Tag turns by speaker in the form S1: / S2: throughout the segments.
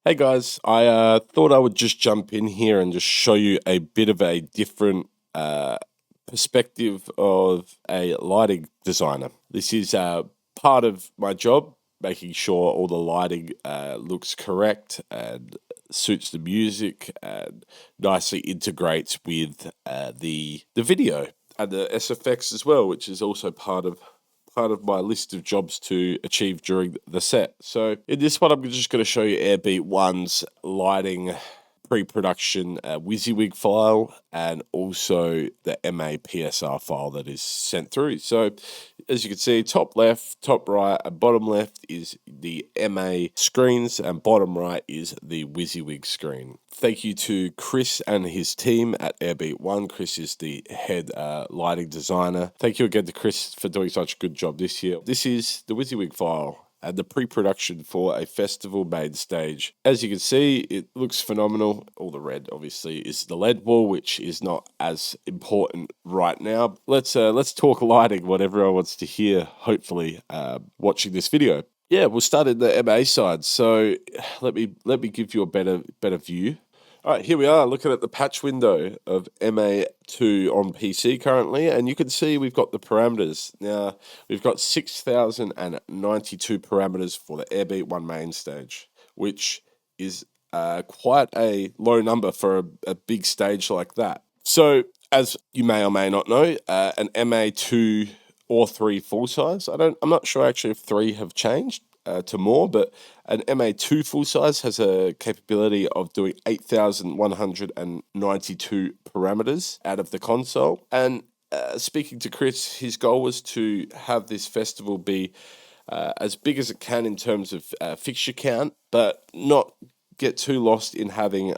S1: Hey guys, I thought I would just jump in here and just show you a bit of a different perspective of a lighting designer. This is part of my job, making sure all the lighting looks correct and suits the music and nicely integrates with the video and the SFX as well, which is also part of my list of jobs to achieve during the set. So in this one, I'm just going to show you AirBeat One's lighting pre-production Wysiwyg file and also the MA-PSR file that is sent through. So as you can see, top left, top right, and bottom left is the MA screens and bottom right is the Wysiwyg screen. Thank you to Chris and his team at AirBeat One. Chris is the head lighting designer. Thank you again to Chris for doing such a good job this year. This is the Wysiwyg file and the pre-production for a festival main stage. As you can see, it looks phenomenal. All the red, obviously, is the LED wall, which is not as important right now. Let's talk lighting, what everyone wants to hear, hopefully, watching this video. Yeah, we'll start in the MA side. So let me give you a better view. All right, here we are looking at the patch window of MA2 on PC currently, and you can see we've got the parameters. Now, we've got 6,092 parameters for the AirBeat One main stage, which is quite a low number for a big stage like that. So, as you may or may not know, an MA2 or 3 full size, I'm not sure actually if 3 have changed to more, but an MA2 full size has a capability of doing 8,192 parameters out of the console. And speaking to Chris, his goal was to have this festival be as big as it can in terms of fixture count, but not get too lost in having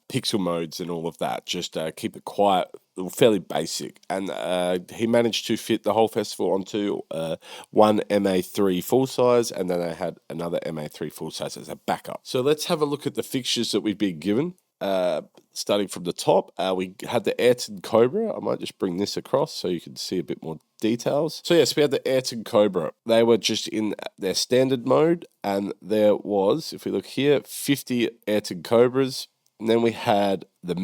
S1: pixel modes and all of that. Just keep it quiet, fairly basic. And he managed to fit the whole festival onto one MA3 full size, and then I had another MA3 full size as a backup. So let's have a look at the fixtures that we've been given. Starting from the top, we had the Ayrton Cobra. I might just bring this across so you can see a bit more details. So yes, we had the Ayrton Cobra. They were just in their standard mode, and there was, if we look here, 50 Ayrton Cobras. And then we had the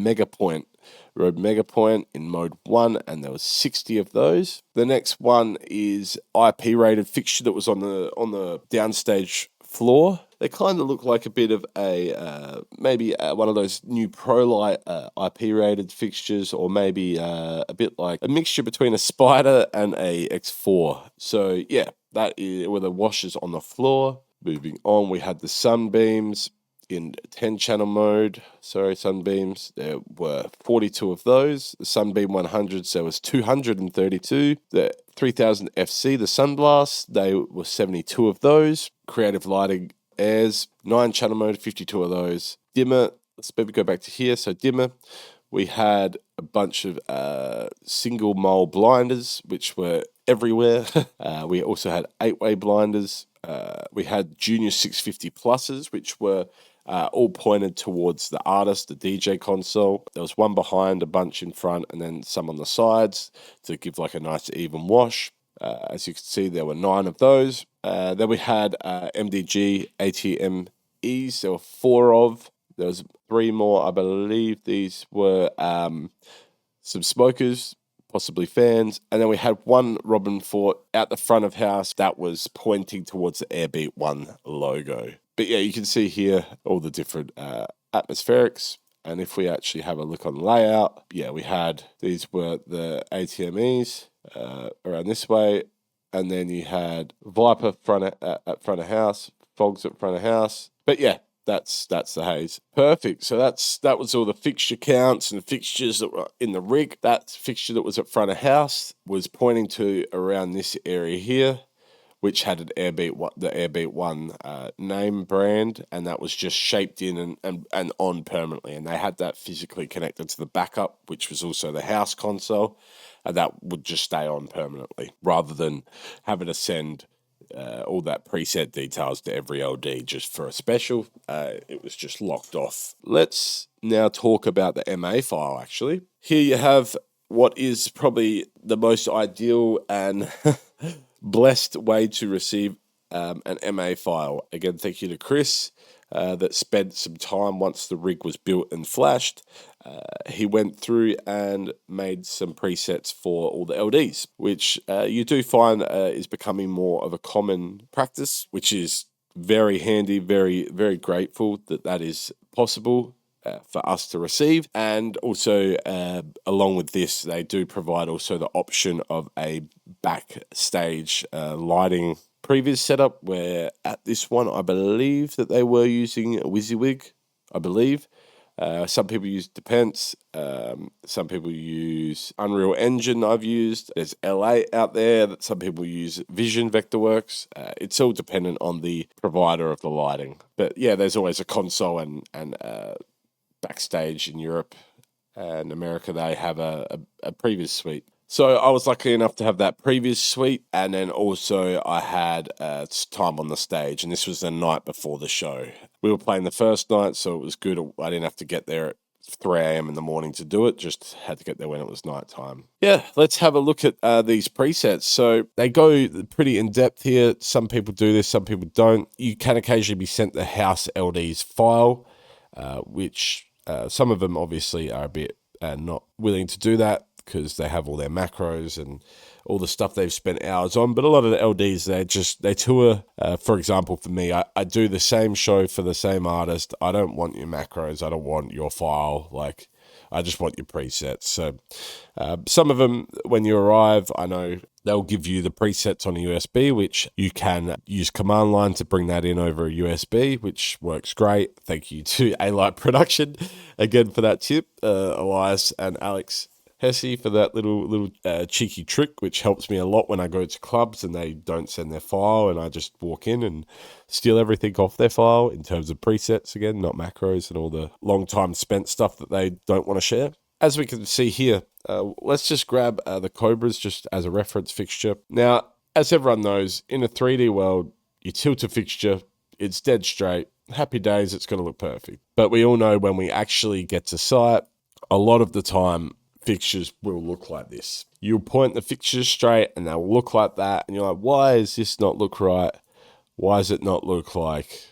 S1: Rode Mega Point in mode 1, and there was 60 of those. The next one is IP rated fixture that was on the downstage floor. They kind of look like a bit of a maybe one of those new ProLight IP rated fixtures, or maybe a bit like a mixture between a Spider and a X4. So yeah, that is were the washers on the floor. Moving on, we had the sunbeams in 10 channel mode. Sunbeams, there were 42 of those. The Sunbeam 100s, there was 232. The 3000 FC, the Sunblast, they were 72 of those. Creative lighting airs, 9 channel mode, 52 of those. Dimmer, let's maybe go back to here. So dimmer, we had a bunch of single mole blinders, which were everywhere. We also had 8-way blinders. We had Junior 650 pluses, which were all pointed towards the artist, the DJ console. There was one behind, a bunch in front, and then some on the sides to give like a nice even wash. As you can see, there were 9 of those. Then we had MDG ATMEs. There were 4 of. There was 3 more, I believe. These were some smokers, possibly fans. And then we had 1 Robin Fort out the front of house that was pointing towards the AirBeat One logo. But yeah, you can see here all the different atmospherics. And if we actually have a look on layout, yeah, we had, these were the ATMEs around this way. And then you had Viper at front of house, Fogs at front of house. But yeah, that's the haze. Perfect. So that was all the fixture counts and fixtures that were in the rig. That fixture that was at front of house was pointing to around this area here, which had the AirBeat One name brand, and that was just shaped in and on permanently. And they had that physically connected to the backup, which was also the house console, and that would just stay on permanently, rather than having to send all that preset details to every LD just for a special. It was just locked off. Let's now talk about the MA file, actually. Here you have what is probably the most ideal and blessed way to receive an MA file. Again, thank you to Chris. that spent some time once the rig was built and flashed. He went through and made some presets for all the LDs, which you do find is becoming more of a common practice, which is very handy, very, very grateful that that is possible for us to receive. And also, along with this, they do provide also the option of a backstage lighting previous setup, where at this one, I believe that they were using Wysiwyg, I believe. Some people use Depends. Some people use Unreal Engine. I've used. There's L8 out there that some people use. Vision Vectorworks. It's all dependent on the provider of the lighting. But yeah, there's always a console and backstage in Europe and America. They have a previous suite. So I was lucky enough to have that previous suite, and then also I had time on the stage, and this was the night before the show. We were playing the first night, so it was good. I didn't have to get there at 3 a.m. in the morning to do it, just had to get there when it was nighttime. Yeah, let's have a look at these presets. So they go pretty in-depth here. Some people do this, some people don't. You can occasionally be sent the house LDs file, which some of them obviously are a bit not willing to do that, because they have all their macros and all the stuff they've spent hours on. But a lot of the LDs, they tour. For example, for me, I do the same show for the same artist. I don't want your macros. I don't want your file. Like, I just want your presets. So some of them, when you arrive, I know they'll give you the presets on a USB, which you can use command line to bring that in over a USB, which works great. Thank you to AirBeat Production again for that tip. Elias and Alex Hesse for that little cheeky trick, which helps me a lot when I go to clubs and they don't send their file and I just walk in and steal everything off their file in terms of presets, again, not macros and all the long time spent stuff that they don't want to share. As we can see here, let's just grab the Cobras just as a reference fixture. Now, as everyone knows, in a 3D world, you tilt a fixture, it's dead straight, happy days, it's going to look perfect. But we all know when we actually get to site, a lot of the time, fixtures will look like this. You'll point the fixtures straight and they'll look like that. And you're like, why does this not look right? Why does it not look like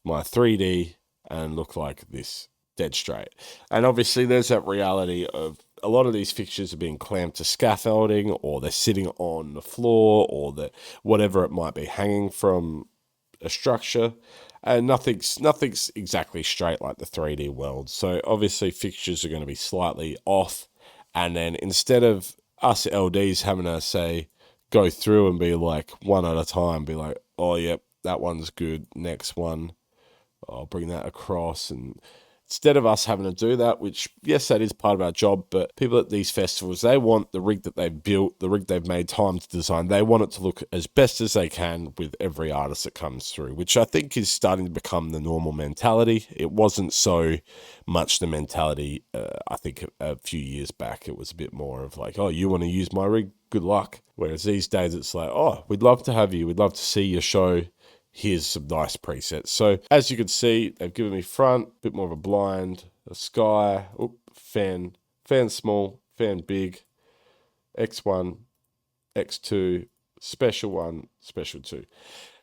S1: my 3D and look like this dead straight? And obviously there's that reality of a lot of these fixtures are being clamped to scaffolding, or they're sitting on the floor, or that whatever it might be hanging from a structure. And nothing's exactly straight like the 3D world. So obviously fixtures are going to be slightly off. And then instead of us LDs having to say, go through and be like one at a time, be like, oh, yep, that one's good. Next one, I'll bring that across. And instead of us having to do that, which, yes, that is part of our job, but people at these festivals, they want the rig that they've built, the rig they've made time to design. They want it to look as best as they can with every artist that comes through, which I think is starting to become the normal mentality. It wasn't so much the mentality, I think, a few years back. It was a bit more of like, oh, you want to use my rig? Good luck. Whereas these days it's like, oh, we'd love to have you. We'd love to see your show. Here's some nice presets. So as you can see, they've given me front, a bit more of a blind, a sky, fan small, fan big, X1, X2, special 1, special 2.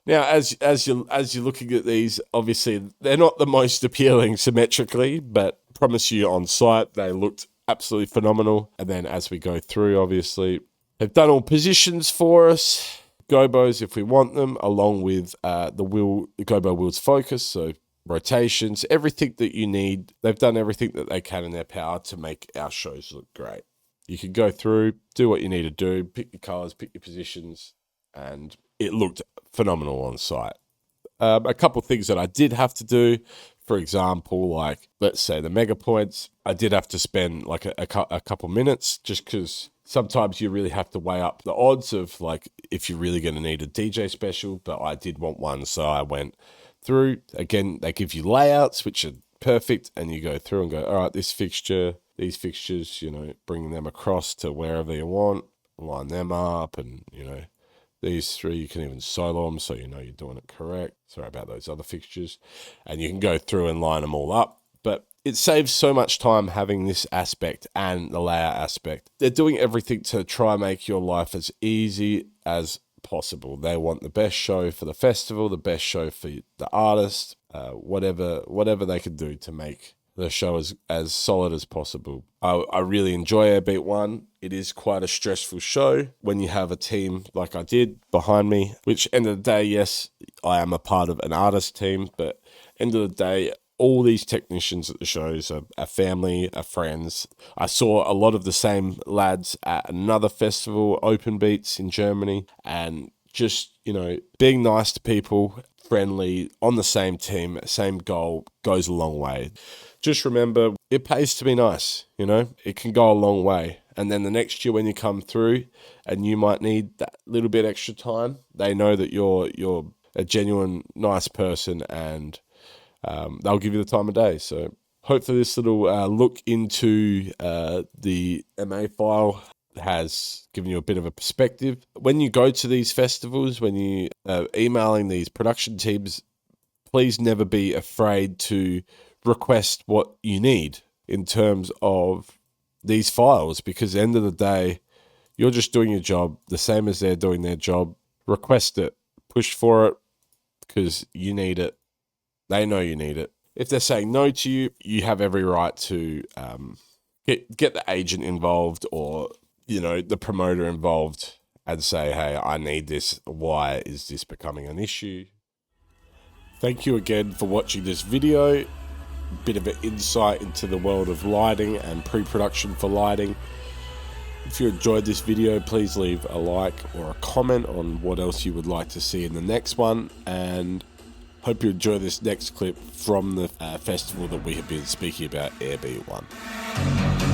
S1: Now, as you're looking at these, obviously they're not the most appealing symmetrically, but promise you on site they looked absolutely phenomenal. And then as we go through, obviously they've done all positions for us. Gobos if we want them, along with the gobo wheels focus, so rotations, everything that you need. They've done everything that they can in their power to make our shows look great. You can go through, do what you need to do, pick your colors, pick your positions, and it looked phenomenal on site. A couple of things that I did have to do, for example, like let's say the mega points, I did have to spend like a couple minutes, just because sometimes you really have to weigh up the odds of like if you're really going to need a DJ special, but I did want one, so I went through. Again, they give you layouts which are perfect, and you go through and go, all right, this fixture, these fixtures, you know, bring them across to wherever you want, line them up, and you know, these three you can even solo them so you know you're doing it correct. Sorry about those other fixtures. And you can go through and line them all up. But it saves so much time having this aspect and the layout aspect. They're doing everything to try and make your life as easy as possible. They want the best show for the festival, the best show for the artist. whatever they could do to make the show as solid as possible. I really enjoy AirBeat One. It is quite a stressful show when you have a team like I did behind me, which end of the day, yes, I am a part of an artist team, but end of the day, all these technicians at the shows are family, are friends. I saw a lot of the same lads at another festival, Open Beats in Germany, and just, being nice to people, friendly, on the same team, same goal, goes a long way. Just remember, it pays to be nice, it can go a long way. And then the next year when you come through and you might need that little bit extra time, they know that you're a genuine, nice person, and they'll give you the time of day. So hopefully this little look into the MA file has given you a bit of a perspective. When you go to these festivals, when you are emailing these production teams, please never be afraid to request what you need in terms of these files, because at the end of the day, you're just doing your job the same as they're doing their job. Request it, push for it, because you need it. They know you need it. If they're saying no to you, you have every right to get the agent involved, or the promoter involved, and say, hey, I need this. Why is this becoming an issue? Thank you again for watching this video. Bit of an insight into the world of lighting and pre-production for lighting. If you enjoyed this video, please leave a like or a comment on what else you would like to see in the next one, and hope you enjoy this next clip from the festival that we have been speaking about, AirBeat One.